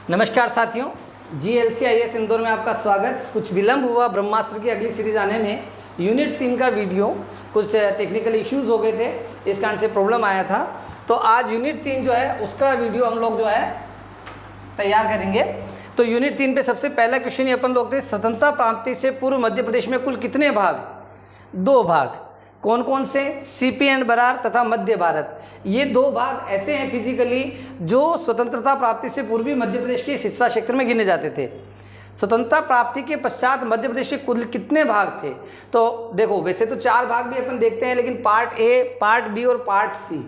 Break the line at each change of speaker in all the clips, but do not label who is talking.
नमस्कार साथियों, GLCIS इंदौर में आपका स्वागत। कुछ विलंब हुआ ब्रह्मास्त्र की अगली सीरीज आने में। यूनिट 3 का वीडियो कुछ टेक्निकल इश्यूज हो गए थे, इस कारण से प्रॉब्लम आया था। तो आज यूनिट 3 जो है उसका वीडियो हम लोग जो है तैयार करेंगे। तो यूनिट 3 पे सबसे पहला क्वेश्चन ये अपन लोग थे, स्वतंत्रता प्राप्ति से पूर्व मध्य प्रदेश में कुल कितने भाग? 2 भाग। कौन कौन से? सीपी एंड बरार तथा मध्य भारत। ये 2 भाग ऐसे हैं फिजिकली जो स्वतंत्रता प्राप्ति से पूर्वी मध्य प्रदेश के हिस्सा क्षेत्र में गिने जाते थे। स्वतंत्रता प्राप्ति के पश्चात मध्य प्रदेश के कुल कितने भाग थे? तो देखो, वैसे तो 4 भाग भी अपन देखते हैं, लेकिन पार्ट ए, पार्ट बी और पार्ट सी,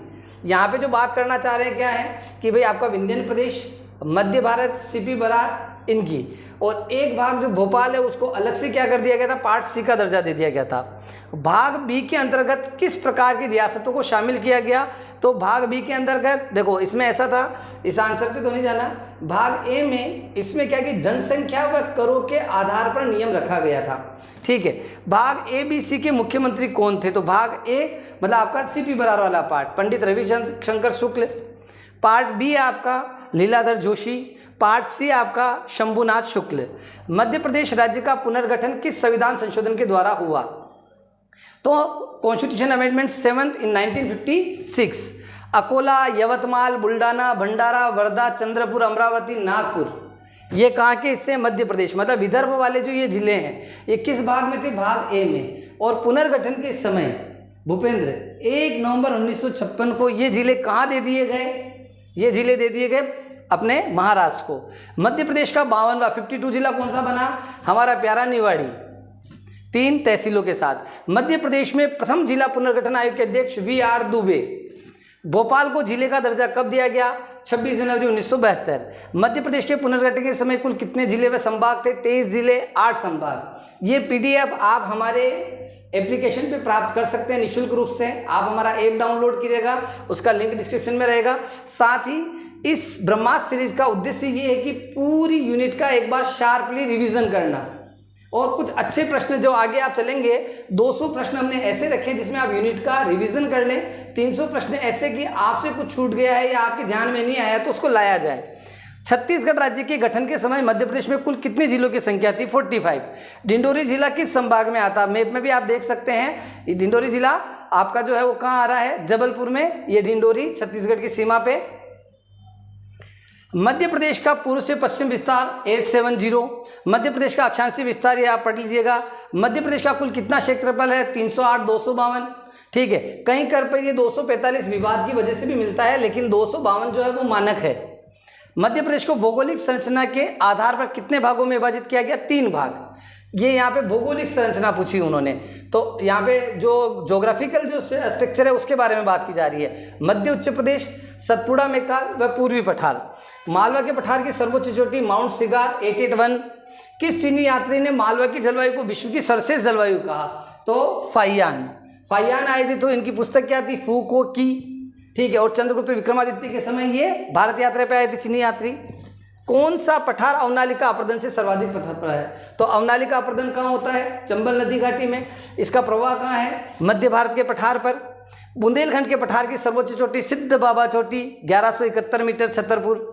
यहाँ पे जो बात करना चाह रहे हैं क्या है कि भाई आपका विंध्य प्रदेश, मध्य भारत, सीपी बरार इनकी, और एक भाग जो भोपाल है उसको अलग से क्या कर दिया गया था, पार्ट सी का दर्जा दे दिया गया था। भाग बी के अंतर्गत किस प्रकार की रियासतों को शामिल किया गया? तो भाग बी के अंतर्गत देखो, इसमें ऐसा था, इस आंसर पे तो नहीं जाना। भाग ए में इसमें क्या कि जनसंख्या व करों के आधार पर नियम रखा गया था। ठीक है। भाग ए बी सी के मुख्यमंत्री कौन थे? तो भाग ए मतलब आपका सीपी बरार वाला part, Pandit Ravishankar Shukla. Part B आपका लीलाधर जोशी। पार्ट सी आपका शंभुनाथ शुक्ल। मध्य प्रदेश राज्य का पुनर्गठन किस संविधान संशोधन के द्वारा हुआ? तो कॉन्स्टिट्यूशन अमेंडमेंट 7 इन 1956। अकोला, यवतमाल, बुल्डाना, भंडारा, वर्धा, चंद्रपुर, अमरावती, नागपुर, ये कहाँ के हिस्से? मध्य प्रदेश। मतलब विदर्भ वाले जो ये जिले हैं ये किस भाग में थे? भाग ए में। और पुनर्गठन के समय भूपेंद्र 1 नवंबर 1956 को ये जिले कहाँ दे दिए गए? ये जिले दे दिए गए अपने महाराष्ट्र को। मध्य प्रदेश का 52वां 52 जिला कौन सा बना? हमारा प्यारा निवाड़ी, 3 तहसीलों के साथ। मध्य प्रदेश में प्रथम जिला पुनर्गठन आयोग के अध्यक्ष VR दुबे। भोपाल को जिले का दर्जा कब दिया गया? 26 जनवरी 1972। मध्य प्रदेश के पुनर्गठन के समय कुल कितने जिले व संभाग थे? 23 जिले, 8 संभाग। ये PDF आप हमारे एप्लीकेशन पे प्राप्त कर सकते हैं निःशुल्क रूप से। आप हमारा ऐप डाउनलोड कीजिएगा, उसका लिंक डिस्क्रिप्शन में रहेगा। साथ ही इस ब्रह्मास्त्र सीरीज का उद्देश्य ये है कि पूरी यूनिट का एक बार शार्पली रिवीजन करना, और कुछ अच्छे प्रश्न जो आगे आप चलेंगे, 200 प्रश्न हमने ऐसे रखे जिसमें आप यूनिट का रिवीजन कर लें। 300 प्रश्न ऐसे कि आपसे कुछ छूट गया है या आपके ध्यान में नहीं आया तो उसको लाया जाए। छत्तीसगढ़ राज्य के गठन के समय मध्य प्रदेश में कुल कितने जिलों की संख्या थी? 45। डिंडोरी जिला किस संभाग में आता? मैप में भी आप देख सकते हैं, ये डिंडोरी जिला आपका जो है वो कहाँ आ रहा है? जबलपुर में। ये डिंडोरी छत्तीसगढ़ की सीमा पे। मध्य प्रदेश का पूर्व से पश्चिम विस्तार 870। मध्य प्रदेश का अक्षांशीय विस्तार ये आप पढ़ लीजिएगा। मध्य प्रदेश का कुल कितना क्षेत्रफल है? 308, 252। ठीक है। कहीं कर पर ये 245 विवाद की वजह से भी मिलता है, लेकिन 252 जो है वो मानक है। मध्य प्रदेश को भौगोलिक संरचना के आधार पर कितने भागों में विभाजित किया गया? 3 भाग। ये यहाँ पे भौगोलिक संरचना पूछी उन्होंने, तो यहाँ पे जो ज्योग्राफिकल जो स्ट्रक्चर है उसके बारे में बात की जा रही है। मध्य उच्च प्रदेश, सतपुड़ा मेकाल व पूर्वी पठार। मालवा के पठार की सर्वोच्च चोटी माउंट सिगार 881। किस चीनी यात्री ने मालवा की जलवायु को विश्व की सर्वश्रेष्ठ जलवायु कहा? तो फाइयान आए थे। तो इनकी पुस्तक क्या थी? फूको की। ठीक है। और चंद्रगुप्त विक्रमादित्य के समय ये भारत यात्रा पे आए थे चीनी यात्री। कौन सा पठार अवनालिका अपर्दन से सर्वाधिक पठार है? तो अवनालिका अपर्दन कहाँ होता है? चंबल नदी घाटी में। इसका प्रवाह कहाँ है? मध्य भारत के पठार पर। बुंदेलखंड के पठार की सर्वोच्च चोटी सिद्ध बाबा चोटी 1171 मीटर, छतरपुर।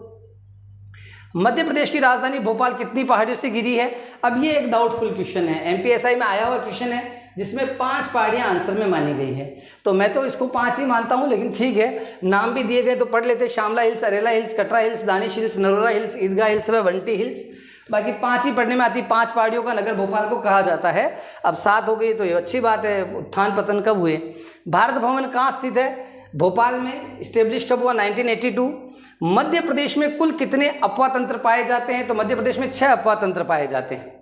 मध्य प्रदेश की राजधानी भोपाल कितनी पहाड़ियों से घिरी है? अब ये एक डाउटफुल क्वेश्चन है, MPSI में आया हुआ क्वेश्चन है, जिसमें 5 पहाड़ियां आंसर में मानी गई है। तो मैं तो इसको 5 ही मानता हूं, लेकिन ठीक है, नाम भी दिए गए तो पढ़ लेते। Shamla Hills, Arera Hills, Katara Hills, Danish Hills, Narora Hills, Idgah Hills व वंटी हिल्स। बाकी 5 ही पढ़ने में आती। 5 पहाड़ियों का नगर भोपाल को कहा जाता है। अब 7 हो गई तो ये अच्छी बात है। उत्थान पतन कब हुए? भारत भवन कहाँ स्थित है? भोपाल में। स्टेब्लिश कब हुआ? 1982। मध्य प्रदेश में कुल कितने अपवाह तंत्र पाए जाते हैं? तो मध्य प्रदेश में 6 अपवाह तंत्र पाए जाते हैं।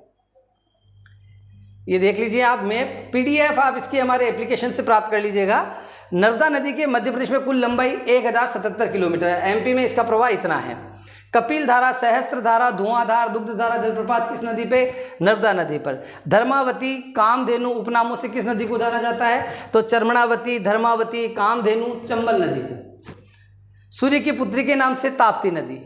ये देख लीजिए आप मैप, PDF आप इसकी हमारे एप्लीकेशन से प्राप्त कर लीजिएगा। नर्मदा नदी के मध्य प्रदेश में कुल लंबाई 1077 किलोमीटर है। MP में इसका प्रवाह इतना है। कपिल धारा, सहस्त्र धारा, धुआंधार, दुग्ध धारा जलप्रपात किस नदी पे? नर्मदा नदी पर। धर्मावती, कामधेनु उपनामों से किस नदी को जाना जाता है? तो चर्मणावती, धर्मावती, कामधेनु, चंबल नदी को। सूर्य की पुत्री के नाम से ताप्ती नदी।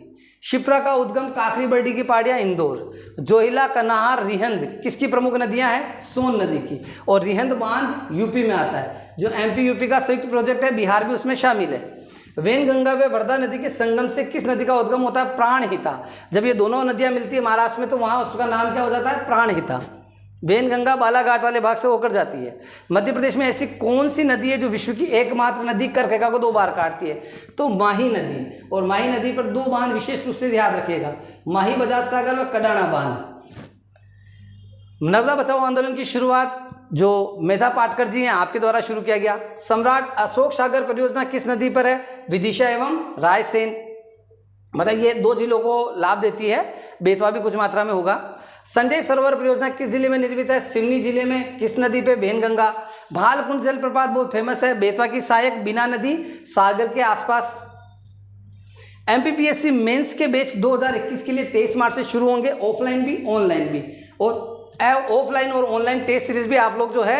शिप्रा का उद्गम काकरी बर्डी की पहाड़ियां इंदौर। जोहिला, कनाहार, रिहंद किसकी प्रमुख नदियां हैं? सोन नदी की। और रिहंद बांध यूपी में आता है, जो MP UP का संयुक्त प्रोजेक्ट है, बिहार भी उसमें शामिल है। वेनगंगा व वर्धा नदी के संगम से किस नदी का उद्गम होता है? प्राणहिता। जब ये दोनों नदियां मिलती है महाराष्ट्र में तो वहां उसका नाम क्या हो जाता है? प्राणहिता। वेनगंगा बालाघाट वाले भाग से होकर जाती है। मध्य प्रदेश में ऐसी कौन सी नदी है जो विश्व की एकमात्र नदी कर्करेखा को 2 बार काटती है? तो माही नदी। और माही नदी पर 2 बांध विशेष रूप से ध्यान रखिएगा, माही बजाज सागर व कडाना बांध। नर्मदा बचाओ आंदोलन की शुरुआत जो मेधा पाटकर जी हैं आपके द्वारा शुरू किया गया। सम्राट अशोक सागर परियोजना किस नदी पर है? विदिशा एवं रायसेन। मतलब ये 2 जिलों को लाभ देती है, बेतवा भी कुछ मात्रा में होगा। संजय सरोवर परियोजना किस जिले में निर्मित है? सिवनी जिले में। किस नदी पे? वेनगंगा। भालकुंड जलप्रपात बहुत फेमस है, बेतवा की सहायक बिना नदी, सागर के आसपास। एमपीपीएससी मेंस के बैच 2021 के लिए 23 मार्च से शुरू होंगे, ऑफलाइन भी ऑनलाइन भी। और ऑफलाइन और ऑनलाइन टेस्ट सीरीज भी आप लोग जो है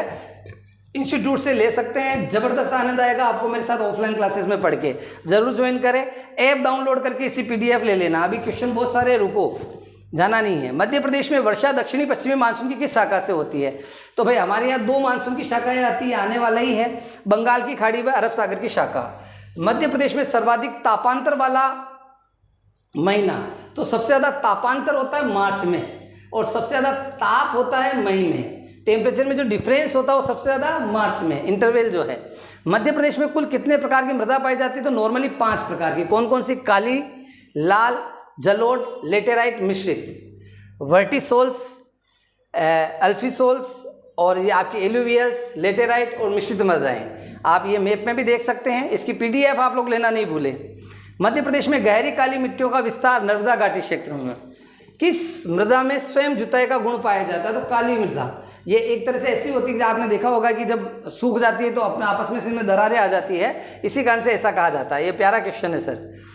इंस्टीट्यूट से ले सकते हैं। जबरदस्त आनंद आएगा आपको मेरे साथ ऑफलाइन क्लासेस में पढ़ के। जरूर ज्वाइन करें, ऐप डाउनलोड करके इसी पीडीएफ ले लेना। अभी क्वेश्चन बहुत सारे, रुको, जाना नहीं है। मध्य प्रदेश में वर्षा दक्षिणी पश्चिमी मानसून की किस शाखा से होती है? तो भाई हमारे यहाँ 2 मानसून की शाखाएं आती है, आने वाला ही है, बंगाल की खाड़ी व अरब सागर की शाखा। मध्य प्रदेश में सर्वाधिक तापांतर वाला महीना, तो सबसे ज्यादा तापांतर होता है मार्च में और सबसे ज्यादा ताप होता है मई में। टेम्परेचर में जो डिफरेंस होता है वो सबसे ज्यादा मार्च में, इंटरवल जो है। मध्य प्रदेश में कुल कितने प्रकार की मृदा पाई जाती है? तो नॉर्मली 5 प्रकार की। कौन कौन सी? काली, लाल, जलोढ़, लेटेराइट, मिश्रित। वर्टिसोल्स, अल्फिसोल्स और ये आपकी एलुवियल्स, लेटेराइट और मिश्रित मृदाएं। आप ये मैप में भी देख सकते हैं, इसकी पीडीएफ आप लोग लेना नहीं भूलें। मध्य प्रदेश में गहरी काली मिट्टियों का विस्तार नर्मदा घाटी क्षेत्र में। किस मृदा में स्वयं जुताई का गुण पाया जाता है? तो काली मृदा। ये एक तरह से ऐसी होती है कि आपने देखा होगा कि जब सूख जाती है तो अपने आपस में इसमें दरारें आ जाती है, इसी कारण से ऐसा कहा जाता है। ये प्यारा क्वेश्चन है सर।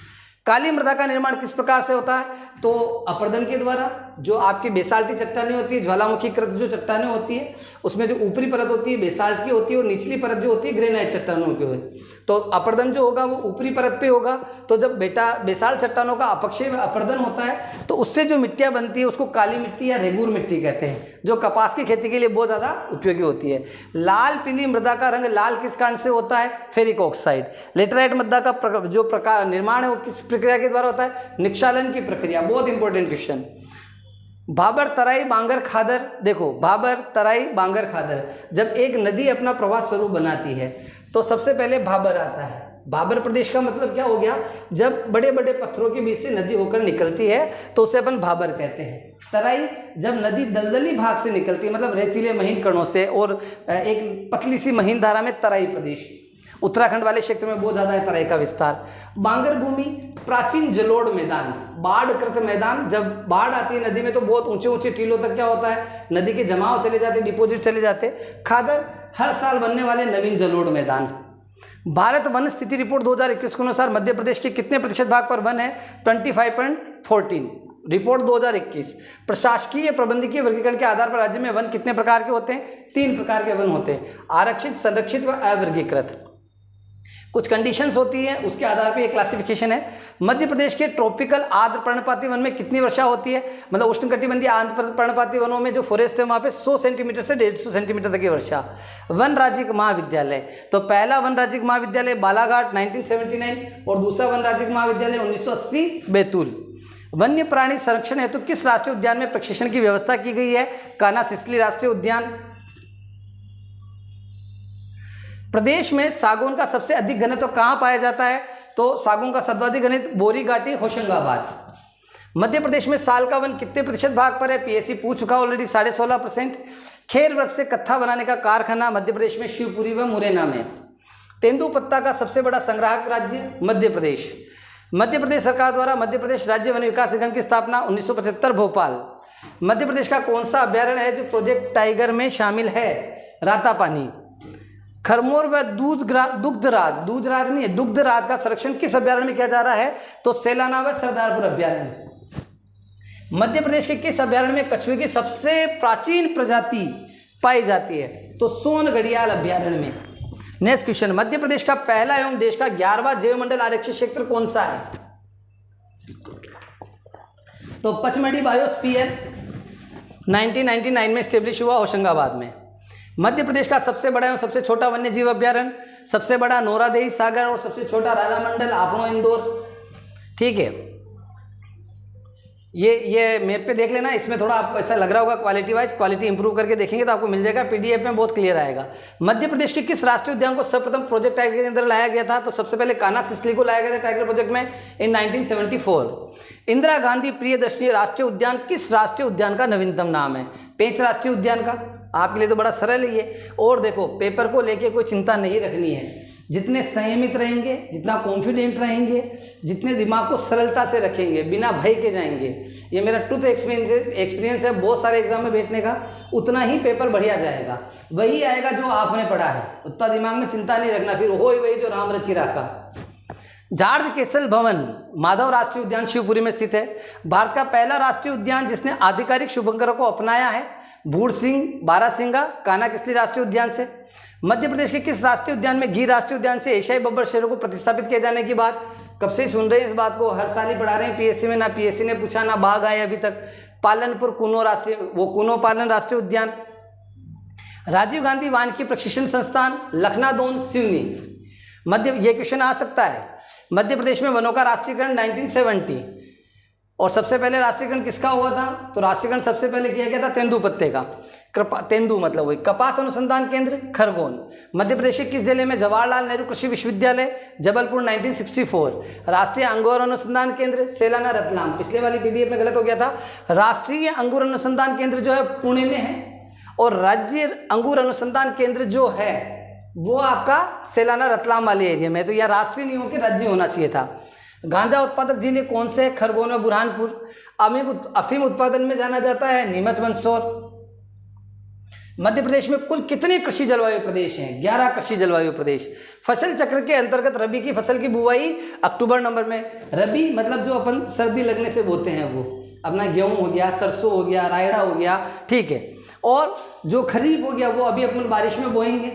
काली मृदा का निर्माण किस प्रकार से होता है? तो अपर्दन के द्वारा। जो आपकी बेसाल्टी चट्टानें होती है, ज्वालामुखीकृत जो चट्टानें होती है, उसमें जो ऊपरी परत होती है बेसाल्ट की होती है और निचली परत जो होती है ग्रेनाइट चट्टानों की होती है। तो अपर्दन जो होगा वो ऊपरी परत पे होगा। तो जब बेसाल्ट चट्टानों का अपक्षय में अपर्दन होता है तो उससे जो मिट्टियाँ बनती है उसको काली मिट्टी या रेगूर मिट्टी कहते हैं, जो कपास की खेती के लिए बहुत ज़्यादा उपयोगी होती है। लाल पीली मृदा का रंग लाल किस कारण से होता है? Ferric oxide. लेटेराइट मृदा का जो प्रकार निर्माण है वो किस प्रक्रिया के द्वारा होता है? निक्षालन की प्रक्रिया। बहुत इंपॉर्टेंट क्वेश्चन। भाबर, तराई, बांगर, खादर। देखो भाबर, तराई, बांगर, खादर, जब एक नदी अपना प्रवाह स्वरूप बनाती है तो सबसे पहले भाबर आता है। भाबर प्रदेश का मतलब क्या हो गया? जब बड़े बड़े पत्थरों के बीच से नदी होकर निकलती है तो उसे अपन भाबर कहते हैं। तराई, जब नदी दलदली भाग से निकलती है, मतलब रेतीले महीन कणों से और एक पतली सी महीन धारा में, तराई प्रदेश। उत्तराखंड वाले क्षेत्र में बहुत ज़्यादा है तराई का विस्तार। बांगर भूमि, प्राचीन जलोढ़ मैदान, बाढ़कृत मैदान। जब बाढ़ आती है नदी में तो बहुत ऊंचे ऊंचे टीलों तक क्या होता है? नदी के जमाव चले जाते, डिपोजिट चले जाते। खादर, हर साल बनने वाले नवीन जलोढ़ मैदान। भारत वन स्थिति रिपोर्ट 2021 के अनुसार मध्य प्रदेश के कितने प्रतिशत भाग पर वन है? 25.14। रिपोर्ट 2021। प्रशासकीय प्रबंधकीय वर्गीकरण के आधार पर राज्य में वन कितने प्रकार के होते हैं? 3 प्रकार के वन होते हैं, आरक्षित, संरक्षित व अवर्गीकृत। कुछ कंडीशंस होती है, उसके आधार पे ये क्लासिफिकेशन है। मध्य प्रदेश के ट्रॉपिकल आर्द्र पर्णपाती वन में कितनी वर्षा होती है? मतलब उष्णकटिबंधीय आर्द्र पर्णपाती वनों में जो फॉरेस्ट है वहाँ पे 100 सेंटीमीटर से 150 सेंटीमीटर तक की वर्षा। वन राज्यिक महाविद्यालय, तो पहला वन राज्यिक महाविद्यालय बालाघाट 1979 और दूसरा वन राज्यिक महाविद्यालय 1980 बैतूल। वन्य प्राणी संरक्षण हेतु किस राष्ट्रीय उद्यान में प्रशिक्षण की व्यवस्था की गई है? कान्हा सिसली राष्ट्रीय उद्यान। प्रदेश में सागौन का सबसे अधिक घनत्व कहाँ पाया जाता है? तो सागौन का सर्वाधिक घनत्व बोरी घाटी, होशंगाबाद। मध्य प्रदेश में साल का वन कितने प्रतिशत भाग पर है? पीएससी पूछ चुका ऑलरेडी, 16.5%। खेर वृक्ष से कत्था बनाने का कारखाना मध्य प्रदेश में शिवपुरी व मुरैना में। तेंदुपत्ता का सबसे बड़ा संग्राहक राज्य मध्य प्रदेश। मध्य प्रदेश सरकार द्वारा मध्य प्रदेश राज्य वन विकास निगम की स्थापना 1975 भोपाल। मध्य प्रदेश का कौन सा अभ्यारण्य है जो प्रोजेक्ट टाइगर में शामिल है? रातापानी। खरमोर व दूधराज नहीं है, दुग्धराज का संरक्षण किस अभ्यारण्य में किया जा रहा है? तो सेलाना व सरदारपुर अभ्यारण्य। मध्य प्रदेश के किस अभ्यारण्य में कछुए की सबसे प्राचीन प्रजाति पाई जाती है? तो सोन घड़ियाल अभ्यारण्य में। नेक्स्ट क्वेश्चन, मध्य प्रदेश का पहला एवं देश का 11वां जैव मंडल आरक्षित क्षेत्र कौन सा है? तो पचमढ़ी बायोस्फीयर 1999 में स्टेब्लिश हुआ होशंगाबाद में। मध्य प्रदेश का सबसे बड़ा एवं सबसे छोटा वन्य जीव अभ्यारण्य, सबसे बड़ा नोरादेई सागर और सबसे छोटा राजामंडल आपनो इंदौर। ठीक है, ये मैप पे देख लेना, इसमें थोड़ा आपको ऐसा लग रहा होगा क्वालिटी वाइज, क्वालिटी इंप्रूव करके देखेंगे तो आपको मिल जाएगा, पीडीएफ में बहुत क्लियर आएगा। मध्य प्रदेश के किस राष्ट्रीय उद्यान को सर्वप्रथम प्रोजेक्ट टाइगर के अंदर लाया गया था? तो सबसे पहले कान्हा सिसली को लाया गया था टाइगर प्रोजेक्ट में इन 1974। इंदिरा गांधी प्रियदर्शनी राष्ट्रीय उद्यान किस राष्ट्रीय उद्यान का नवीनतम नाम है? पेंच राष्ट्रीय उद्यान का। आपके लिए तो बड़ा सरल है ये। और देखो, पेपर को लेके कोई चिंता नहीं रखनी है, जितने संयमित रहेंगे, जितना कॉन्फिडेंट रहेंगे, जितने दिमाग को सरलता से रखेंगे, बिना भय के जाएंगे, ये मेरा ट्रूथ एक्सपीरियंस है बहुत सारे एग्जाम में बैठने का, उतना ही पेपर बढ़िया जाएगा, वही आएगा जो आपने पढ़ा है। उतना दिमाग में चिंता नहीं रखना, फिर हो ही वही जो राम रचि राका। जार्ज केसल भवन माधव राष्ट्रीय उद्यान शिवपुरी में स्थित है। भारत का पहला राष्ट्रीय उद्यान जिसने आधिकारिक शुभंकरों को अपनाया है, भूड़ सिंह बारासिंगा कान्हा किसली राष्ट्रीय उद्यान से। मध्य प्रदेश के किस राष्ट्रीय उद्यान में गिर राष्ट्रीय उद्यान से एशियाई बब्बर शेरों को प्रतिस्थापित किए जाने की बात? कब से सुन रहे हैं इस बात को, हर साल ही पढ़ा रहे हैं पीएससी में, ना पीएससी ने पूछा ना बाघ आए अभी तक। पालनपुर कुनो पालन राष्ट्रीय उद्यान। राजीव गांधी वानिकी प्रशिक्षण संस्थान लखनादौन सिवनी। ये क्वेश्चन आ सकता है। मध्य प्रदेश में वनों का राष्ट्रीयकरण 1970, और सबसे पहले राष्ट्रीयकरण किसका हुआ था? तो राष्ट्रीयकरण सबसे पहले किया गया था तेंदुपत्ते का। तेंदु मतलब वही। कपास अनुसंधान केंद्र खरगोन। मध्य प्रदेश के किस जिले में जवाहरलाल नेहरू कृषि विश्वविद्यालय? जबलपुर 1964। राष्ट्रीय अंगूर अनुसंधान केंद्र सेलाना रतलाम। पिछले वाली पीडीएफ में गलत हो गया था, राष्ट्रीय अंगूर अनुसंधान केंद्र जो है पुणे में है, और राज्य अंगूर अनुसंधान केंद्र जो है वो आपका सेलाना रतलाम वाले एरिया में। तो यह राष्ट्रीय नहीं होकर राज्य होना चाहिए था। गांजा उत्पादक जिले कौन से? खरगोन और बुरहानपुर। अफीम उत्पादन में जाना जाता है नीमच मंदसौर। मध्य प्रदेश में कुल कितने कृषि जलवायु प्रदेश हैं? 11 कृषि जलवायु प्रदेश। फसल चक्र के अंतर्गत रबी की फसल की बुवाई अक्टूबर नवंबर में। रबी मतलब जो अपन सर्दी लगने से बोते हैं, वो अपना गेहूं हो गया, सरसों हो गया, रायड़ा हो गया, ठीक है। और जो खरीफ हो गया वो अभी अपन बारिश में बोएंगे,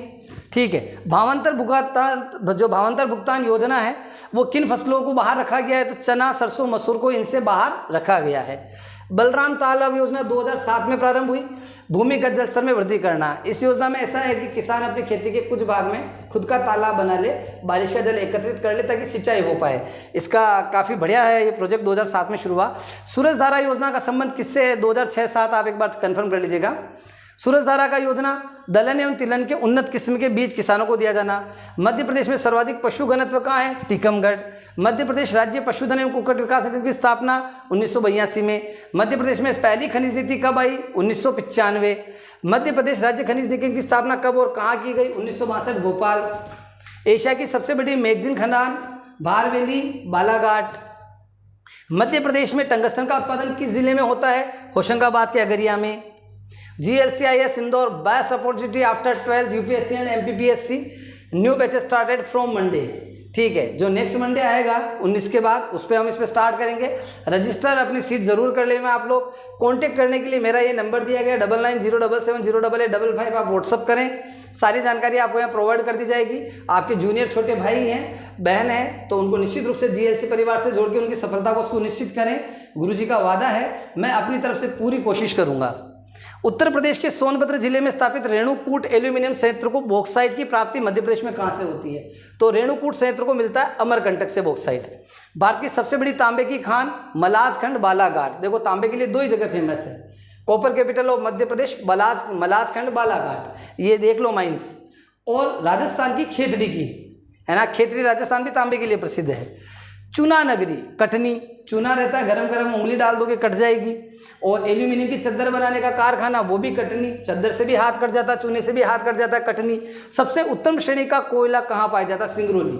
ठीक है। जो भावांतर भुगतान योजना है वो किन फसलों को बाहर रखा गया है? तो चना, सरसों, मसूर को इनसे बाहर रखा गया है। बलराम तालाब योजना 2007 में प्रारंभ हुई। भूमिगत जल स्तर में वृद्धि करना। इस योजना में ऐसा है कि किसान अपनी खेती के कुछ भाग में खुद का तालाब बना ले, बारिश का जल एकत्रित कर ले ताकि सिंचाई हो पाए। इसका काफ़ी बढ़िया है ये प्रोजेक्ट, 2007 में शुरू हुआ। सूरजधारा योजना का संबंध किससे है? 2006-07 आप एक बार कंफर्म कर लीजिएगा। सूरजधारा का योजना दलहन एवं तिलहन के उन्नत किस्म के बीज किसानों को दिया जाना। मध्य प्रदेश में सर्वाधिक पशु घनत्व कहाँ है? टीकमगढ़। मध्य प्रदेश राज्य पशुधन एवं कुक्कुट विकास संघ की स्थापना 1982 में। मध्य प्रदेश में पहली खनिज नीति कब आई? 1995। मध्य प्रदेश राज्य खनिज निगम की स्थापना कब और कहाँ की गई? 1962 भोपाल। एशिया की सबसे बड़ी मैगजीन खदान भारवेली बालाघाट। मध्य प्रदेश में टंगस्टन का उत्पादन किस जिले में होता है? होशंगाबाद के अगरिया में। GLCIS Indore best opportunity after 12th UPSC and MPPSC new batches started from Monday. ठीक है, जो नेक्स्ट मंडे आएगा 19 के बाद उस पर हम इस पर स्टार्ट करेंगे। रजिस्टर अपनी सीट जरूर कर लेना आप लोग। कांटेक्ट करने के लिए मेरा ये नंबर दिया गया 9907708855, आप व्हाट्सअप करें, सारी जानकारी आपको यहाँ प्रोवाइड कर दी जाएगी। आपके जूनियर छोटे भाई हैं, बहन हैं, तो उनको निश्चित रूप से GLC परिवार से जोड़ के उनकी सफलता को सुनिश्चित करें। गुरुजी का वादा है, मैं अपनी तरफ से पूरी कोशिश करूँगा। उत्तर प्रदेश के सोनभद्र जिले में स्थापित रेणुकूट एल्यूमिनियम संयंत्र को बॉक्साइट की प्राप्ति मध्य प्रदेश में कहां से होती है? तो रेणुकूट संयंत्र को मिलता है अमरकंटक से बॉक्साइट। भारत की सबसे बड़ी तांबे की खान मलाजखंड बालाघाट। देखो, तांबे के लिए दो ही जगह फेमस है। Copper capital of Madhya Pradesh Malajkhand Balaghat, ये देख लो माइंस। और राजस्थान की खेतड़ी की है ना, खेतड़ी राजस्थान भी तांबे के लिए प्रसिद्ध है। चूना नगरी कटनी, चूना रहता है, गरम गरम उंगली डाल दोगे कट जाएगी। और एल्यूमिनियम की चद्दर बनाने का कारखाना वो भी कटनी, चद्दर से भी हाथ कट जाता है, चूने से भी हाथ कट जाता है, कटनी। सबसे उत्तम श्रेणी का कोयला कहाँ पाया जाता है? सिंगरौली।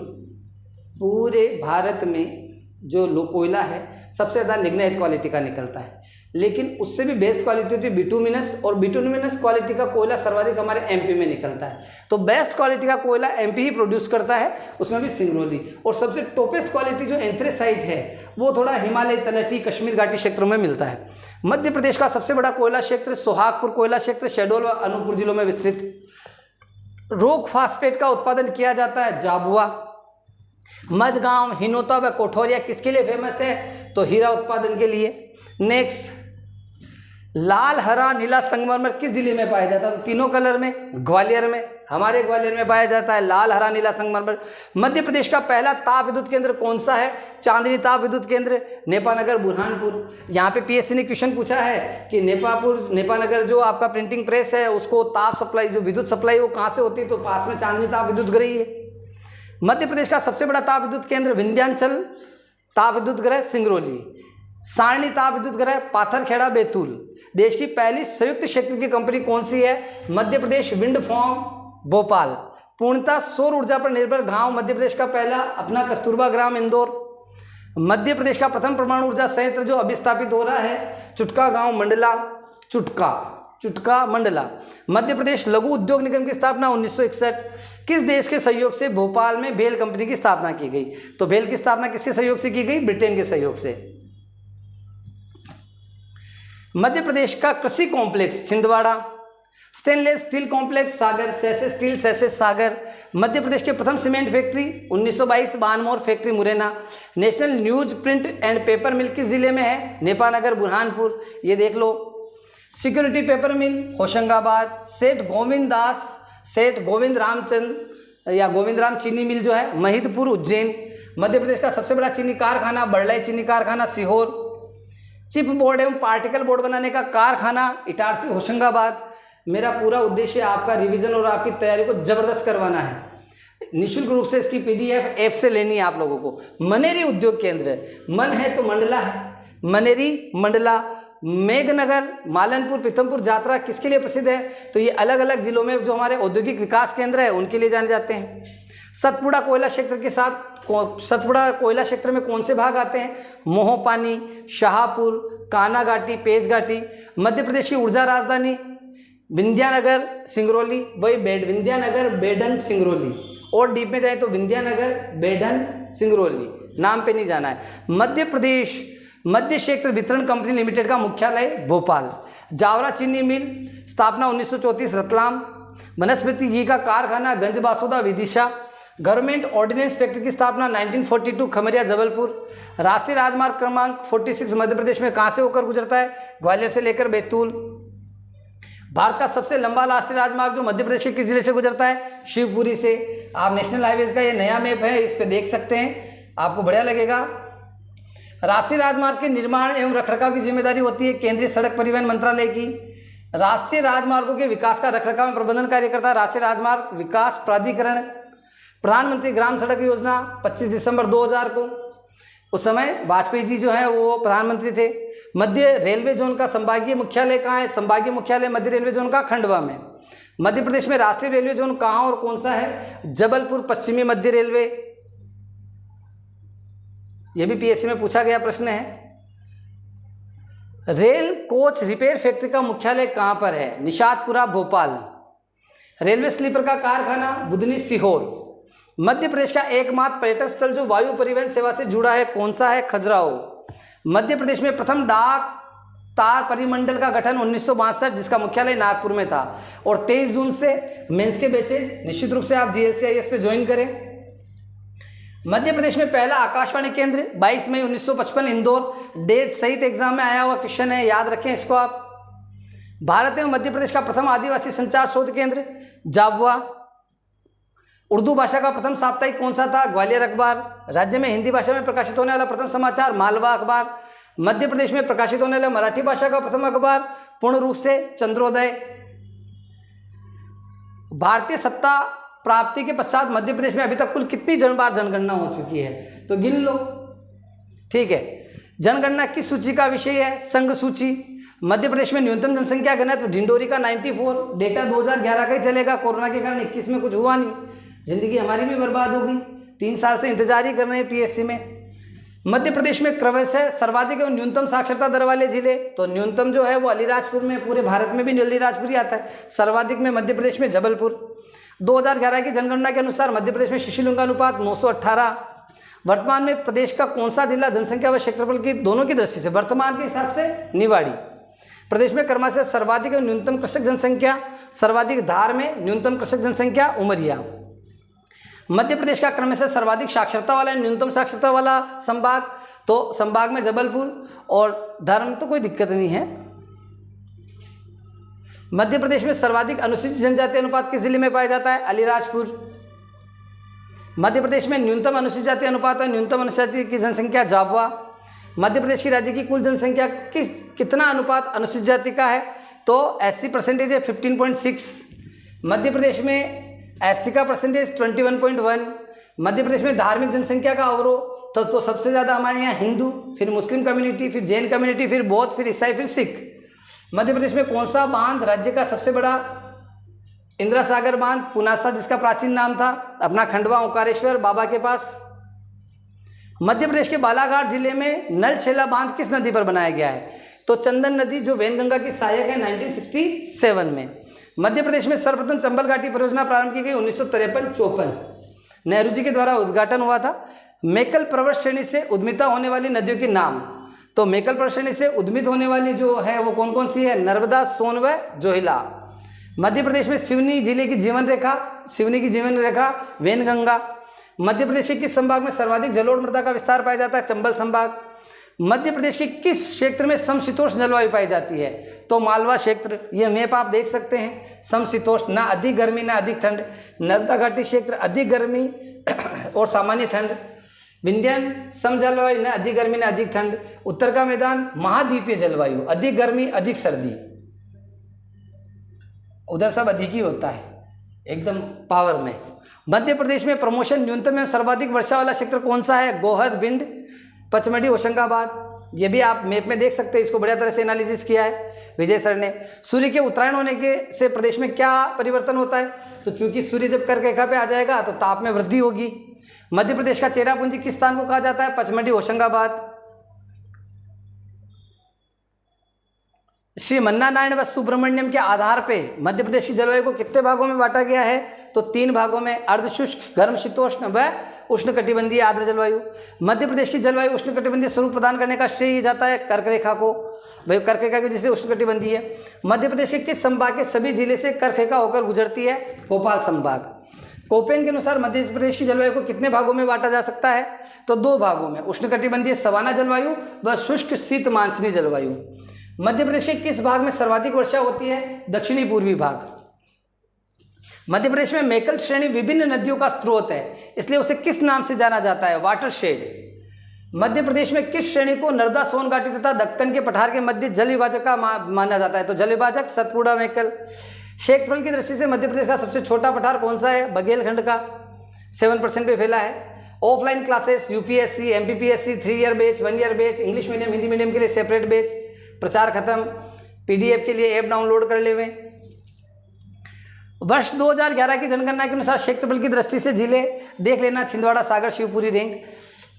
पूरे भारत में जो कोयला है सबसे ज़्यादा लिग्नाइट क्वालिटी का निकलता है, लेकिन उससे भी बेस्ट क्वालिटी होती है बिटुमिनस, और बिटुमिनस क्वालिटी का कोयला सर्वाधिक हमारे MP में निकलता है। तो बेस्ट क्वालिटी का कोयला MP ही प्रोड्यूस करता है, उसमें भी सिंगरौली। और सबसे टॉपेस्ट क्वालिटी जो एंथ्रेसाइट है वो थोड़ा हिमालय तलहटी कश्मीर घाटी क्षेत्रों में मिलता है। मध्य प्रदेश का सबसे बड़ा कोयला क्षेत्र सोहागपुर कोयला क्षेत्र शहडोल व अनूपपुर जिलों में विस्तृत। रोक फास्फेट का उत्पादन किया जाता है झाबुआ। मझगांव, हिनोता व कोठौरिया किसके लिए फेमस है? तो हीरा उत्पादन के लिए। नेक्स्ट, लाल हरा नीला संगमरमर किस जिले में पाया जाता है? तो तीनों कलर में, ग्वालियर में, हमारे ग्वालियर में पाया जाता है लाल हरा नीला संगमरमर। मध्य प्रदेश का पहला ताप विद्युत केंद्र कौन सा है? चांदनी ताप विद्युत केंद्र, नेपानगर बुरहानपुर। यहाँ पे पीएससी ने क्वेश्चन पूछा है कि नेपानगर जो आपका प्रिंटिंग प्रेस है उसको ताप सप्लाई, जो विद्युत सप्लाई वो कहाँ से होती है? तो पास में चांदनी ताप विद्युत गृह है। मध्य प्रदेश का सबसे बड़ा ताप विद्युत केंद्र विंध्याचल ताप विद्युत गृह सिंगरौली, सारणी ताप विद्युत गृह पाथरखेड़ा बैतूल। देश की पहली संयुक्त क्षेत्र की कंपनी कौन सी है? Madhya Pradesh wind farm Bhopal. पूर्णतः सौर ऊर्जा पर निर्भर गांव मध्य प्रदेश का पहला अपना कस्तूरबा ग्राम इंदौर। मध्य प्रदेश का प्रथम परमाणु ऊर्जा संयंत्र जो अभी स्थापित हो रहा है चुटका गांव मंडला, चुटका मंडला। मध्य प्रदेश लघु उद्योग निगम की स्थापना 1961। किस देश के सहयोग से भोपाल में भेल कंपनी की स्थापना की गई? तो भेल की स्थापना किसके सहयोग से की गई? ब्रिटेन के सहयोग से। मध्य प्रदेश का कृषि complex Chhindwara. Stainless steel complex Sagar, सैसे स्टील सैसे सागर। मध्य प्रदेश के प्रथम cement factory 1922 Banmore factory Morena. National newsprint and paper mill किस जिले में है? नेपानगर बुरहानपुर। ये देख लो। Security paper mill Hoshangabad. Seth Govind Ramchand या गोविंद राम चीनी मिल जो है महिदपुर उज्जैन। मध्य प्रदेश का सबसे बड़ा चीनी कारखाना बड़लाई चीनी कारखाना सीहोर। चिप बोर्ड एवं पार्टिकल बोर्ड बनाने का कारखाना इटारसी होशंगाबाद। मेरा पूरा उद्देश्य आपका रिवीजन और आपकी तैयारी को जबरदस्त करवाना है। निःशुल्क रूप से इसकी पीडीएफ ऐप से लेनी है आप लोगों को। मनेरी उद्योग केंद्र, मन है तो मंडला है, मनेरी मंडला। मेघनगर, मालनपुर, पीथमपुर, जात्रा किसके लिए प्रसिद्ध है? तो ये अलग अलग जिलों में जो हमारे औद्योगिक विकास केंद्र है उनके लिए जाने जाते हैं। सतपुड़ा कोयला क्षेत्र में कौन से भाग आते हैं? मोहपानी, शाहपुर, कानाघाटी, पेचघाटी। मध्य प्रदेश की ऊर्जा राजधानी विंध्यानगर सिंगरौली, वही विंध्यानगर बेढन सिंगरौली। और डीप में जाए तो विंध्यानगर बेढन सिंगरौली, नाम पे नहीं जाना है। मध्य प्रदेश मध्य क्षेत्र वितरण कंपनी लिमिटेड का मुख्यालय भोपाल। जावरा चीनी मिल स्थापना 1934 रतलाम। वनस्पति घी का कारखाना Ganjbasoda Vidisha. Government ordnance factory की स्थापना 1942 खमरिया जबलपुर। राष्ट्रीय राजमार्ग क्रमांक 46 मध्य प्रदेश में कहाँ से होकर गुजरता है? ग्वालियर से लेकर बैतूल। भारत का सबसे लंबा राष्ट्रीय राजमार्ग जो मध्य प्रदेश के किस जिले से गुजरता है? शिवपुरी से। आप नेशनल हाईवेज का ये नया मैप है, इस पे देख सकते हैं, आपको बढ़िया लगेगा। राष्ट्रीय राजमार्ग के निर्माण एवं रखरखाव की जिम्मेदारी होती है केंद्रीय सड़क परिवहन मंत्रालय की। राष्ट्रीय राजमार्गों के विकास का रखरखाव एवं प्रबंधन कार्य करता है राष्ट्रीय राजमार्ग विकास प्राधिकरण। प्रधानमंत्री ग्राम सड़क योजना 25 दिसंबर 2000 को, उस समय वाजपेयी जी जो है वो प्रधानमंत्री थे। मध्य रेलवे जोन का संभागीय मुख्यालय कहाँ है? संभागीय मुख्यालय मध्य रेलवे जोन का खंडवा में। मध्य प्रदेश में राष्ट्रीय रेलवे जोन कहाँ और कौन सा है? जबलपुर पश्चिमी मध्य रेलवे। यह भी पीएससी में पूछा गया प्रश्न है। रेल कोच रिपेयर फैक्ट्री का मुख्यालय कहाँ पर है? निषादपुरा भोपाल। रेलवे स्लीपर का कारखाना बुधनी सीहोर। मध्य प्रदेश का एकमात्र पर्यटक स्थल जो वायु परिवहन सेवा से जुड़ा है कौन सा है? खजुराहो। मध्य प्रदेश में प्रथम डाक तार परिमंडल का गठन 1962 जिसका मुख्यालय नागपुर में था। और 23 जून से मेंस के बैचेज निश्चित रूप से आप GLCIS पे ज्वाइन करें। मध्य प्रदेश में पहला आकाशवाणी केंद्र 22 मई 1955 इंदौर। डेट सहित एग्जाम में आया हुआ क्वेश्चन है, याद रखें इसको आप। भारत एवं मध्य प्रदेश का प्रथम आदिवासी संचार शोध केंद्र जाबुआ। उर्दू भाषा का प्रथम साप्ताहिक कौन सा था? ग्वालियर अखबार। राज्य में हिंदी भाषा में प्रकाशित होने वाला प्रथम समाचार मालवा अखबार। मध्य प्रदेश में प्रकाशित होने वाला मराठी भाषा का प्रथम अखबार पूर्ण रूप से चंद्रोदय। भारतीय सत्ता प्राप्ति के पश्चात मध्य प्रदेश में अभी तक कुल कितनी बार जनगणना हो चुकी है? तो गिन लो, ठीक है। जनगणना किस सूची का विषय है? संघ सूची। मध्य प्रदेश में न्यूनतम जनसंख्या घनत्व ढिंडोरी का 94। डेटा 2011 का ही चलेगा, कोरोना के कारण 21 में कुछ हुआ नहीं। जिंदगी हमारी भी बर्बाद हो गई, 3 साल से इंतजार ही कर रहे हैं पीएससी में। मध्य प्रदेश में क्रमशः सर्वाधिक एवं न्यूनतम साक्षरता दर वाले जिले, तो न्यूनतम जो है वो अलीराजपुर में, पूरे भारत में भी अलीराजपुर ही आता है। सर्वाधिक में मध्य प्रदेश में जबलपुर। 2011 की जनगणना के अनुसार मध्य प्रदेश में शिशु लिंगानुपात 918। वर्तमान में प्रदेश का कौन सा जिला जनसंख्या व क्षेत्रफल की दोनों की दृष्टि से वर्तमान के हिसाब से? निवाड़ी। प्रदेश में क्रमशः सर्वाधिक एवं न्यूनतम कृषक जनसंख्या, सर्वाधिक धार में, न्यूनतम कृषक जनसंख्या उमरिया। मध्य प्रदेश का क्रमशः सर्वाधिक साक्षरता वाला न्यूनतम साक्षरता वाला संभाग, तो संभाग में जबलपुर। और धर्म तो कोई दिक्कत नहीं है, मध्य प्रदेश में सर्वाधिक अनुसूचित जनजाति अनुपात किस जिले में पाया जाता है? अलीराजपुर। मध्य प्रदेश में न्यूनतम अनुसूचित जाति अनुपात और न्यूनतम अनुसूचित जाति की जनसंख्या झाबुआ। मध्य प्रदेश की राज्य की कुल जनसंख्या कितना अनुपात अनुसूचित जाति का है? तो SC परसेंटेज है 15.6। मध्य प्रदेश में ST का परसेंटेज 21.1। मध्य प्रदेश में धार्मिक जनसंख्या का अवरोह तो सबसे ज़्यादा हमारे यहाँ हिंदू, फिर मुस्लिम कम्युनिटी, फिर जैन कम्युनिटी, फिर बौद्ध, फिर ईसाई, फिर सिख। मध्य प्रदेश में कौन सा बांध राज्य का सबसे बड़ा? इंदिरा सागर बांध, पुनासा जिसका प्राचीन नाम था, अपना खंडवा ओंकारेश्वर बाबा के पास। मध्य प्रदेश के बालाघाट जिले में नलछेला बांध किस नदी पर बनाया गया है? तो चंदन नदी, जो वैनगंगा की सहायक है, 1967 में। मध्य प्रदेश में सर्वप्रथम चंबल घाटी परियोजना प्रारंभ की गई 1953-54, नेहरू जी के द्वारा उद्घाटन हुआ था। मेकल पर्वत श्रेणी से उद्मिता होने वाली नदियों के नाम, तो मेकल पर्वत श्रेणी से उद्मित होने वाली जो है वो कौन कौन सी है? नर्मदा, सोन व जोहिला। मध्य प्रदेश में सिवनी जिले की जीवन रेखा वैनगंगा। मध्य प्रदेश के किस संभाग में सर्वाधिक जलोढ़ मृदा का विस्तार पाया जाता है? चंबल संभाग। मध्य प्रदेश के किस क्षेत्र में समशीतोष्ण जलवायु पाई जाती है? तो मालवा क्षेत्र। यह मैप आप देख सकते हैं, समशीतोष्ण, ना अधिक गर्मी ना अधिक ठंड। नर्मदा घाटी क्षेत्र अधिक गर्मी और सामान्य ठंड। विंध्यान सम जलवायु, ना अधिक गर्मी ना अधिक ठंड। उत्तर का मैदान महाद्वीपीय जलवायु, अधिक गर्मी अधिक सर्दी। उधर सब अधिक ही होता है, एकदम पावर में। मध्य प्रदेश में प्रमोशन न्यूनतम एवं सर्वाधिक वर्षा वाला क्षेत्र कौन सा है? गोहद, भिंड, पचमढ़ी, होशंगाबाद। ये भी आप मैप में देख सकते हैं, इसको बढ़िया तरह से एनालिसिस किया है विजय सर ने। सूर्य के उत्तरायण होने के से प्रदेश में क्या परिवर्तन होता है? तो चूंकि सूर्य जब कर्क रेखा पे आ जाएगा तो ताप में वृद्धि होगी। मध्य प्रदेश का चेरापूंजी किस स्थान को कहा जाता है? पचमढ़ी, होशंगाबाद। श्री मन्ना नारायण व सुब्रमण्यम के आधार पे मध्य प्रदेश की जलवायु को कितने भागों में बांटा गया है? तो 3 भागों में, अर्धशुष्क, गर्म शीतोष्ण व उष्णकटिबंधीय आर्द्र जलवायु। मध्य प्रदेश की जलवायु उष्णकटिबंधीय स्वरूप प्रदान करने का श्रेय जाता है कर्क रेखा को। भाई कर्क रेखा की वजह से उष्णकटिबंधीय है। मध्य प्रदेश के किस संभाग के सभी जिले से कर्क रेखा होकर गुजरती है? भोपाल संभाग। कोपेन के अनुसार मध्य प्रदेश की जलवायु को कितने भागों में बांटा जा सकता है? तो 2 भागों में, उष्णकटिबंधीय सवाना जलवायु व शुष्क शीत मानसूनी जलवायु। मध्य प्रदेश के किस भाग में सर्वाधिक वर्षा होती है? दक्षिणी पूर्वी भाग। मध्य प्रदेश में मेकल श्रेणी विभिन्न नदियों का स्रोत है, इसलिए उसे किस नाम से जाना जाता है? वाटरशेड। मध्य प्रदेश में किस श्रेणी को नर्मदा, सोन घाटी तथा दक्कन के पठार के मध्य जल विभाजक का माना जाता है? तो जल विभाजक सतपुड़ा मेकल। क्षेत्रफल की दृष्टि से मध्य प्रदेश का सबसे छोटा पठार कौन सा है? बघेलखंड का, 7% पे फैला है। Offline classes, UPSC, MPPSC, 3 year batch, 1 year batch, English medium, Hindi medium के लिए सेपरेट बैच, प्रचार खत्म। पीडीएफ के लिए ऐप डाउनलोड कर ले हुए। वर्ष 2011 की जनगणना के अनुसार क्षेत्रफल की दृष्टि से जिले देख लेना, छिंदवाड़ा, सागर, शिवपुरी, रेंग।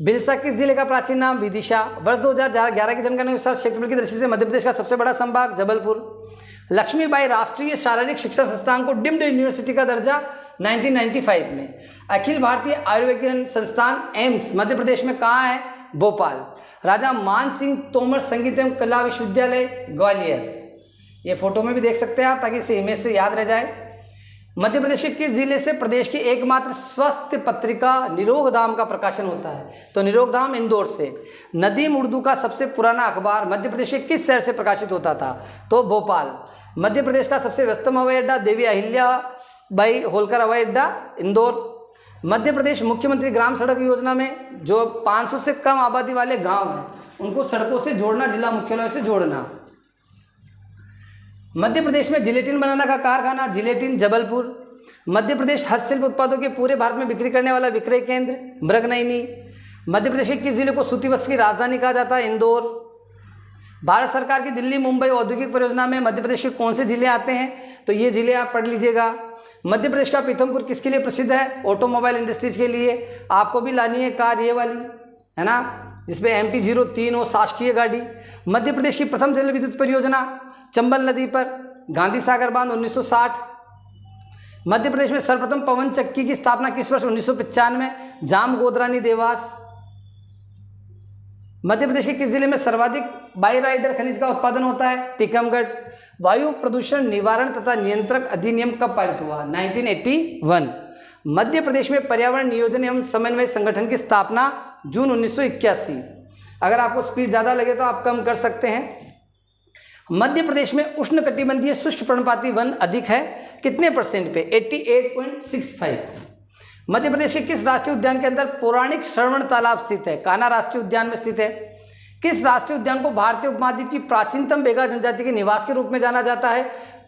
बिलसा किस जिले का प्राचीन नाम? विदिशा। वर्ष 2011 की जनगणना के अनुसार क्षेत्रफल की दृष्टि से मध्य प्रदेश का सबसे बड़ा संभाग जबलपुर। लक्ष्मीबाई राष्ट्रीय शारीरिक शिक्षा संस्थान को डीम्ड यूनिवर्सिटी का दर्जा 1995 में। अखिल भारतीय आयुर्विज्ञान संस्थान एम्स मध्य प्रदेश में कहाँ है? भोपाल। राजा मान सिंह तोमर संगीत एवं कला विश्वविद्यालय, ग्वालियर। ये फोटो में भी देख सकते हैं आप, ताकि इसे इमेज से याद रह जाए। मध्य प्रदेश के किस जिले से प्रदेश की एकमात्र स्वास्थ्य पत्रिका निरोगधाम का प्रकाशन होता है? तो निरोगधाम इंदौर से। नदीम उर्दू का सबसे पुराना अखबार मध्य प्रदेश के किस शहर से प्रकाशित होता था? तो भोपाल। मध्य प्रदेश का सबसे व्यस्तम हवाई अड्डा देवी अहिल्याबाई होलकर हवाई अड्डा, इंदौर। मध्य प्रदेश मुख्यमंत्री ग्राम सड़क योजना में जो 500 से कम आबादी वाले गांव हैं उनको सड़कों से जोड़ना, जिला मुख्यालयों से जोड़ना। मध्य प्रदेश में जिलेटिन बनाना का कारखाना जिलेटिन, जबलपुर। मध्य प्रदेश हस्तशिल्प उत्पादों के पूरे भारत में बिक्री करने वाला विक्रय केंद्र मृगनयनी। मध्य प्रदेश के किस जिले को सूती वस्त्र की राजधानी कहा जाता है? इंदौर। भारत सरकार की दिल्ली मुंबई औद्योगिक परियोजना में मध्य प्रदेश के कौन से जिले आते हैं? तो ये जिले आप पढ़ लीजिएगा। मध्य प्रदेश का पीथमपुर किसके लिए प्रसिद्ध है? ऑटोमोबाइल इंडस्ट्रीज के लिए। आपको भी लानी है कार, ये वाली है ना, जिसपे MP03 हो, शासकीय गाड़ी। मध्य प्रदेश की प्रथम जल विद्युत परियोजना चंबल नदी पर, गांधी सागर बांध, 1960। मध्य प्रदेश में सर्वप्रथम पवन चक्की की स्थापना किस वर्ष? 1995, जाम गोदरानी, देवास। मध्य प्रदेश के किस जिले में सर्वाधिक बाइराइडर खनिज का उत्पादन होता है? टीकमगढ़। वायु प्रदूषण निवारण तथा नियंत्रक अधिनियम कब पारित हुआ? 1981। मध्य प्रदेश में पर्यावरण नियोजन एवं समन्वय संगठन की स्थापना जून 1981। अगर आपको स्पीड ज़्यादा लगे तो आप कम कर सकते हैं। मध्य प्रदेश में उष्णकटिबंधीय शुष्क पर्णपाती वन अधिक है, कितने % पे? 88.65। मध्य प्रदेश के किस राष्ट्रीय उद्यान के अंदर पौराणिक श्रवण तालाब स्थित है? कान्हा राष्ट्रीय उद्यान में स्थित है। किस राष्ट्रीय उद्यान को भारतीय उपमहाद्वीप की प्राचीनतम बेगा जनजाति के निवास के रूप में जाना जाता है?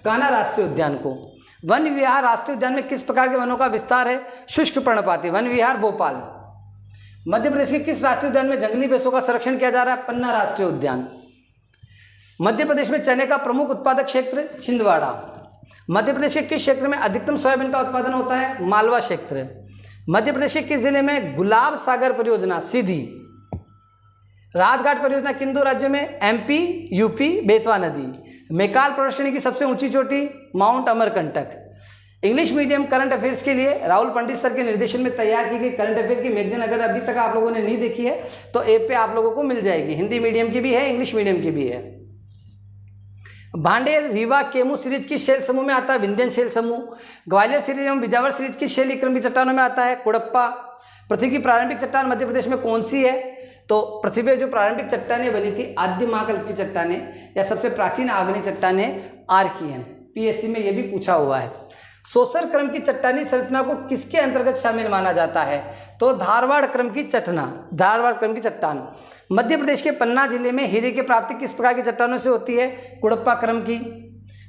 कान्हा राष्ट्रीय उद्यान को। वन विहार राष्ट्रीय उद्यान में किस प्रकार के वनों का विस्तार है? शुष्क पर्णपाती। वन विहार भोपाल। मध्य प्रदेश के किस राष्ट्रीय उद्यान में जंगली भैंसों का संरक्षण किया जा रहा है? पन्ना राष्ट्रीय उद्यान। मध्य प्रदेश में चने का प्रमुख उत्पादक क्षेत्र? छिंदवाड़ा। मध्य प्रदेश के किस क्षेत्र में अधिकतम सोयाबीन का उत्पादन होता है? मालवा क्षेत्र। मध्य प्रदेश के किस जिले में गुलाब सागर परियोजना? सीधी। राजघाट परियोजना किन 2 राज्यों में? MP, UP, बेतवा नदी। मैकाल पर्वतश्रेणी की सबसे ऊंची चोटी? Mount Amarkantak. English medium current affairs के लिए राहुल पंडित सर के निर्देशन में तैयार की गई करंट अफेयर की मैगजीन अगर अभी तक आप लोगों ने नहीं देखी है तो ऐप पे आप लोगों को मिल जाएगी। हिंदी मीडियम की भी है, इंग्लिश मीडियम की भी है। भांडेर, रीवा, केमू सीरीज की शैल समूह में आता है विंध्यन शैल समूह। ग्वालियर सीरीज एवं बिजावर सीरीज की शैल क्रम की चट्टानों में आता है कुड़प्पा। पृथ्वी की प्रारंभिक चट्टान मध्य प्रदेश में कौन सी है? तो पृथ्वी पर जो प्रारंभिक चट्टानें बनी थी आद्य महाकल्प की चट्टानें या सबसे प्राचीन आग्नेय चट्टानें आर्कियन। PSC में यह भी पूछा हुआ है। सोसर क्रम की चट्टानी संरचना को किसके अंतर्गत शामिल माना जाता है? तो धारवाड़ क्रम की चट्टान। मध्य प्रदेश के पन्ना जिले में हीरे की प्राप्ति किस प्रकार की चट्टानों से होती है? कुड़प्पा क्रम की।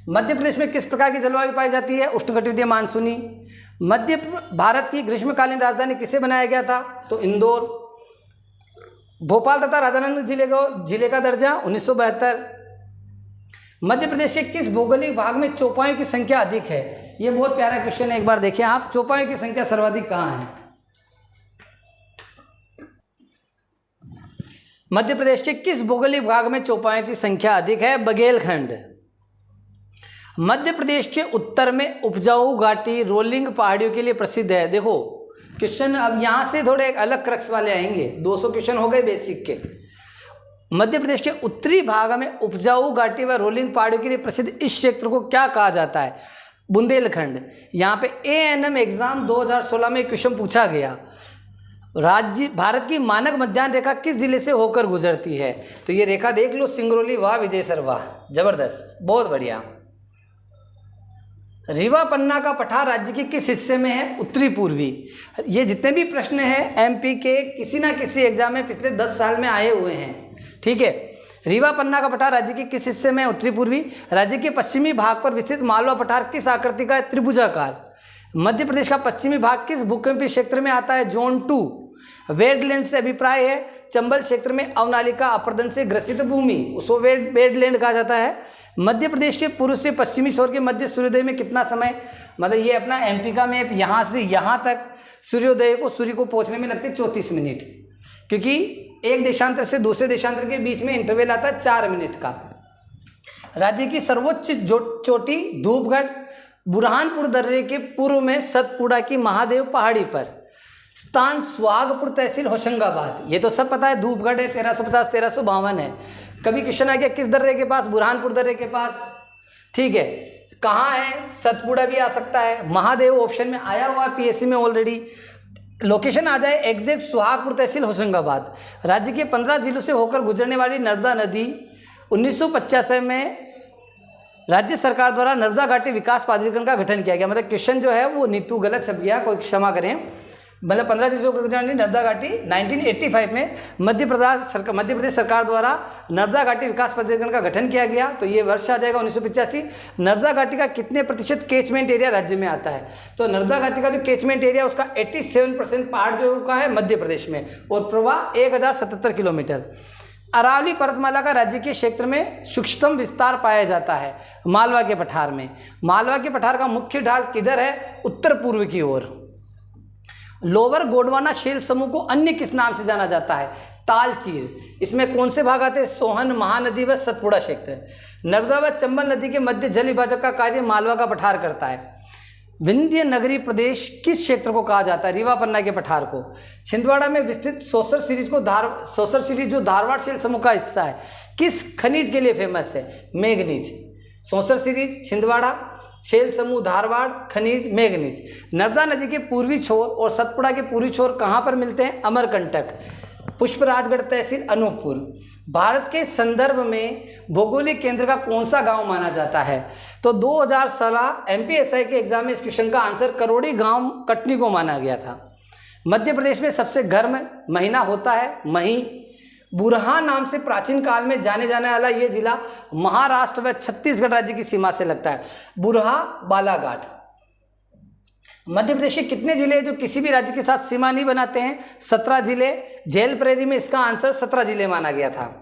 मध्य प्रदेश में किस प्रकार की जलवायु पाई जाती है? उष्णकटिबंधीय मानसूनी। मध्य भारत की ग्रीष्मकालीन राजधानी किसे बनाया गया था? तो इंदौर। भोपाल तथा राजानंद जिले का दर्जा 1972। मध्य प्रदेश के किस भौगोलिक भाग में चौपायों की संख्या अधिक है? ये बहुत प्यारा क्वेश्चन है, एक बार देखें आप। चौपायों की संख्या सर्वाधिक कहाँ है? मध्य प्रदेश के किस भौगोलिक भाग में चौपायों की संख्या अधिक है? बघेलखंड। मध्य प्रदेश के उत्तर में उपजाऊ घाटी रोलिंग पहाड़ियों के लिए प्रसिद्ध है। देखो क्वेश्चन अब यहाँ से थोड़े एक अलग क्रक्स वाले आएंगे। 200 क्वेश्चन हो गए बेसिक के। मध्य प्रदेश के उत्तरी भाग में उपजाऊ घाटी व रोलिंग पहाड़ियों के लिए प्रसिद्ध इस क्षेत्र को क्या कहा जाता है? बुंदेलखंड। यहाँ पे ANM एग्जाम 2016 में क्वेश्चन पूछा गया। भारत की मानक मध्याह्न रेखा किस जिले से होकर गुजरती है? तो ये रेखा देख लो, सिंगरौली। वाह विजय सर वाह, जबरदस्त, बहुत बढ़िया। रीवा पन्ना का पठार राज्य के किस हिस्से में है? उत्तरी पूर्वी। ये जितने भी प्रश्न हैं MP के किसी ना किसी एग्जाम में पिछले 10 साल में आए हुए हैं, ठीक है। रीवा पन्ना का पठार राज्य के किस हिस्से में? उत्तरी पूर्वी। राज्य के पश्चिमी भाग पर विस्तृत मालवा पठार किस आकृति का है? त्रिभुजाकार। मध्य प्रदेश का पश्चिमी भाग किस भूकंपीय क्षेत्र में आता है? जोन 2। वेटलैंड से अभिप्राय है चंबल क्षेत्र में अवनालिका अपरदन से ग्रसित भूमि, उसको वेटलैंड कहा जाता है। मध्य प्रदेश के पूर्व से पश्चिमी छोर के मध्य सूर्योदय में कितना समय? मतलब ये अपना MP का मैप, यहाँ से यहाँ तक सूर्योदय को सूर्य को पहुँचने में लगते 34 मिनट, क्योंकि एक देशांतर से दूसरे देशांतर के बीच में इंटरवल आता है 4 मिनट का। राज्य की सर्वोच्च चोटी धूपगढ़। बुरहानपुर दर्रे के पूर्व में सतपुड़ा की महादेव पहाड़ी पर। स्थान सुहागपुर तहसील होशंगाबाद। ये तो सब पता है, धूपगढ़ है, 1350-1352 है। कभी क्वेश्चन आ गया किस दर्रे के पास? बुरहानपुर दर्रे के पास, ठीक है। कहाँ है? सतपुड़ा भी आ सकता है। महादेव ऑप्शन में आया हुआ PSC में ऑलरेडी। लोकेशन आ जाए एग्जैक्ट सुहागपुर तहसील होशंगाबाद। राज्य के 15 जिलों से होकर गुजरने वाली नर्मदा नदी 1985 में राज्य सरकार द्वारा नर्मदा घाटी विकास प्राधिकरण का गठन किया गया। मतलब क्वेश्चन जो है वो नीतू गलत छप गया, कोई क्षमा करें। मतलब 15 जिलों से होकर गुजरने वाली नर्मदा घाटी 1985 में मध्य प्रदेश सरकार द्वारा नर्मदा घाटी विकास प्राधिकरण का गठन किया गया। तो ये वर्ष आ जाएगा 1985। नर्मदा घाटी का कितने प्रतिशत कैचमेंट एरिया राज्य में आता है? तो नर्मदा घाटी का जो कैचमेंट एरिया उसका 87% पार्ट जो का है मध्य प्रदेश में, और प्रवाह 1077 किलोमीटर। अरावली पर्वतमाला का राज्य के क्षेत्र में सूक्ष्मतम विस्तार पाया जाता है मालवा के पठार में। मालवा के पठार का मुख्य ढाल किधर है? उत्तर पूर्व की ओर। लोअर गोंडवाना शैल समूह को अन्य किस नाम से जाना जाता है? तालचीर। इसमें कौन से भाग आते हैं? सोहन, महानदी व सतपुड़ा क्षेत्र। नर्मदा व चंबल नदी के मध्य जल विभाजक का कार्य मालवा का पठार करता है। विंध्य नगरी प्रदेश किस क्षेत्र को कहा जाता है? रीवा पन्ना के पठार को। छिंदवाड़ा में विस्तृत सोसर सीरीज जो धारवाड़ शैल समूह का हिस्सा है, किस खनिज के लिए फेमस है? मैंगनीज। सोसर सीरीज छिंदवाड़ा, शैल समूह धारवाड़, खनिज मैंगनीज। नर्मदा नदी के पूर्वी छोर और सतपुड़ा के पूर्वी छोर कहाँ पर मिलते हैं? अमरकंटक। पुष्पराजगढ़ तहसील अनूपपुर। भारत के संदर्भ में भौगोलिक केंद्र का कौन सा गांव माना जाता है? तो 2016 एमपीएसआई के एग्जाम में इस क्वेश्चन का आंसर करोड़ी गांव कटनी को माना गया था। मध्य प्रदेश में सबसे गर्म महीना होता है मई। बुरहान नाम से प्राचीन काल में जाने जाने वाला ये जिला महाराष्ट्र व छत्तीसगढ़ राज्य की सीमा से लगता है। बुरहा बालाघाट। मध्य प्रदेश के कितने जिले जो किसी भी राज्य के साथ सीमा नहीं बनाते हैं? 17 जिले। जेल प्रेरी में इसका आंसर 17 जिले माना गया था।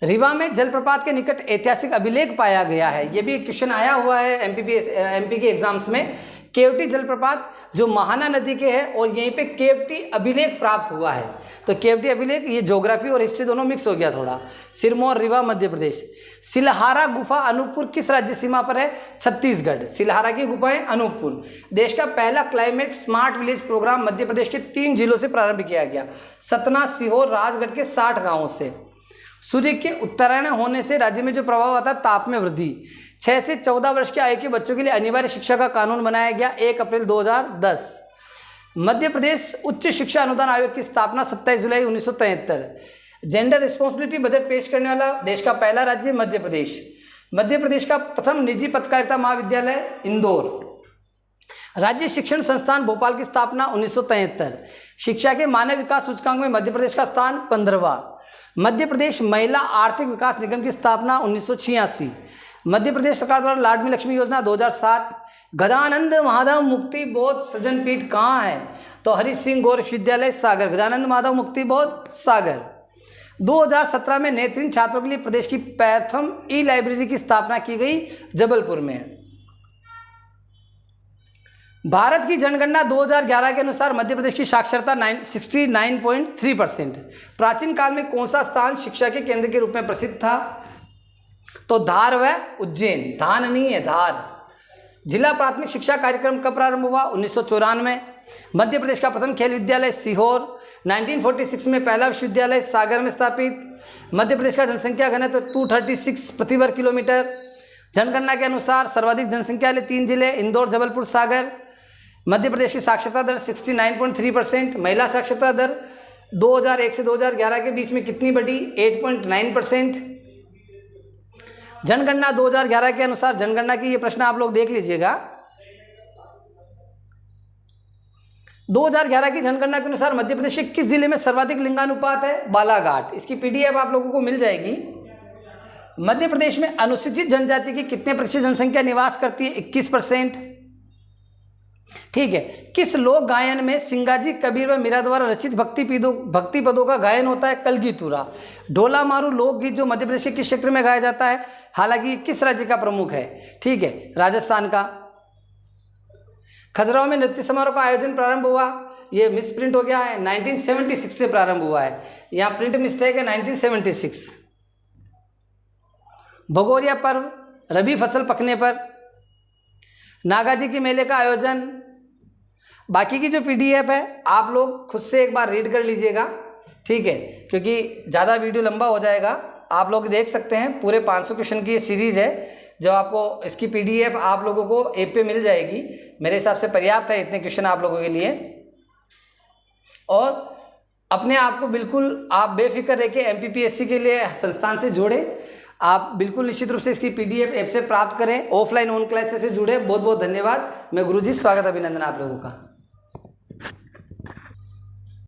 रीवा में जलप्रपात के निकट ऐतिहासिक अभिलेख पाया गया है। यह भी क्वेश्चन आया हुआ है एमपी के एग्जाम्स में। केवटी जलप्रपात जो महाना नदी के है और यहीं पे केवटी अभिलेख प्राप्त हुआ है। तो केवटी अभिलेख, ये ज्योग्राफी और हिस्ट्री दोनों मिक्स हो गया थोड़ा। सिरमौर, रीवा, मध्य प्रदेश। सिलहारा गुफा अनूपपुर किस राज्य सीमा पर है? छत्तीसगढ़। सिलहारा की गुफाएं अनूपपुर। देश का पहला क्लाइमेट स्मार्ट विलेज प्रोग्राम मध्य प्रदेश के 3 जिलों से प्रारंभ किया गया। सतना, सीहोर, राजगढ़ के 60 गांवों से। सूर्य के उत्तरायण होने से राज्य में जो प्रभाव आता है, ताप में वृद्धि। 6 से 14 वर्ष की आयु के बच्चों के लिए अनिवार्य शिक्षा का कानून बनाया गया 1 अप्रैल 2010। मध्य प्रदेश उच्च शिक्षा अनुदान आयोग की स्थापना 27 जुलाई 1973। जेंडर रिस्पॉन्सिबिलिटी बजट पेश करने वाला देश का पहला राज्य मध्य प्रदेश। मध्य प्रदेश का प्रथम निजी पत्रकारिता महाविद्यालय इंदौर। राज्य शिक्षण संस्थान भोपाल की स्थापना 1973। शिक्षा के मानव विकास सूचकांक में मध्य प्रदेश का स्थान 15वां। मध्य प्रदेश महिला आर्थिक विकास निगम की स्थापना 1986। मध्य प्रदेश सरकार द्वारा लाडली लक्ष्मी योजना 2007। गजानंद माधव मुक्ति बोध सृजन पीठ कहाँ है? तो हरि सिंह गौर विश्वविद्यालय सागर। गजानंद माधव मुक्ति बोध सागर। 2017 में नेत्रहीन छात्रों के लिए प्रदेश की प्रथम ई लाइब्रेरी की स्थापना की गई जबलपुर में। भारत की जनगणना 2011 के अनुसार मध्य प्रदेश की साक्षरता 69.3%। प्राचीन काल में कौन सा स्थान शिक्षा के केंद्र के रूप में प्रसिद्ध था? तो धार व उज्जैन। धान नहीं है, धार। जिला प्राथमिक शिक्षा कार्यक्रम कब प्रारंभ हुआ? 1994। मध्य प्रदेश का प्रथम खेल विद्यालय सीहोर। 1946 में पहला विश्वविद्यालय सागर में स्थापित। मध्य प्रदेश का जनसंख्या घनत्व 236 प्रति वर्ग किलोमीटर। जनगणना के अनुसार सर्वाधिक जनसंख्या वाले 3 जिले इंदौर, जबलपुर, सागर। मध्य प्रदेश की साक्षरता दर 69.3%। महिला साक्षरता दर 2001 से 2011 के बीच में कितनी बढ़ी? 8.9%। जनगणना 2011 के अनुसार, जनगणना की ये प्रश्न आप लोग देख लीजिएगा। 2011 की जनगणना के अनुसार मध्य प्रदेश के किस जिले में सर्वाधिक लिंगानुपात है? बालाघाट। इसकी पीडीएफ आप लोगों को मिल जाएगी। मध्य प्रदेश में अनुसूचित जनजाति की कितने प्रतिशत जनसंख्या निवास करती है? 21%। ठीक है। किस लोक गायन में सिंगाजी, कबीर व मीरा द्वारा रचित भक्ति पदों का गायन होता है? कलगीतुरा। ढोला मारू लोकगीत जो मध्य प्रदेश के किस क्षेत्र में गाया जाता है? हालांकि किस राज्य का प्रमुख है? ठीक है, राजस्थान का। खजुराहो में नृत्य समारोह का आयोजन प्रारंभ हुआ, ये मिस प्रिंट हो गया है, 1976 से प्रारंभ हुआ है। यहाँ प्रिंट मिस्टेक है, 1976। भगोरिया पर्व रबी फसल पकने पर। नागाजी के मेले का आयोजन। बाकी की जो पीडीएफ है आप लोग खुद से एक बार रीड कर लीजिएगा, ठीक है, क्योंकि ज़्यादा वीडियो लंबा हो जाएगा। आप लोग देख सकते हैं पूरे 500 क्वेश्चन की ये सीरीज़ है, जो आपको इसकी पीडीएफ आप लोगों को ऐप पे मिल जाएगी। मेरे हिसाब से पर्याप्त है इतने क्वेश्चन आप लोगों के लिए। और अपने आप को बिल्कुल आप बेफिक्र रह के एमपीपीएससी के लिए संस्थान से जोड़ें। आप बिल्कुल निश्चित रूप से इसकी पीडीएफ ऐप से प्राप्त करें। ऑफलाइन ऑन क्लासेस से जुड़े। बहुत बहुत धन्यवाद। मैं गुरुजी, स्वागत अभिनंदन आप लोगों का।